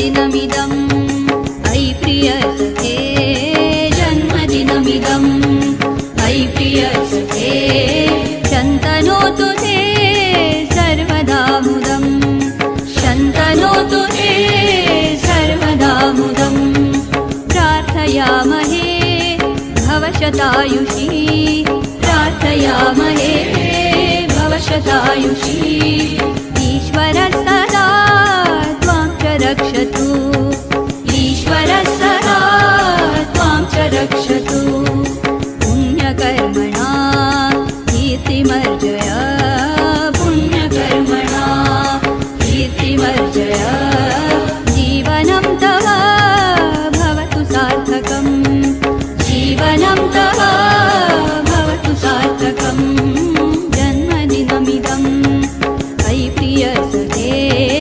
जन्मदिनमिदम् I प्रियसखे जन्मदिनमिदम् I प्रियसखे शन्तनोतु ते सर्वदा मुदम् शन्तनोतु ते सर्वदा मुदम् प्रार्थयामहे भवशतायुषी प्रार्थयामहे भवशतायुषी ईश्वरः सदा त्वां च रक्षतु ईश्वरः सदा त्वां च रक्षतु पुण्यकर्मणा कीर्तिमर्जय पुण्यकर्मणा कीर्तिमर्जय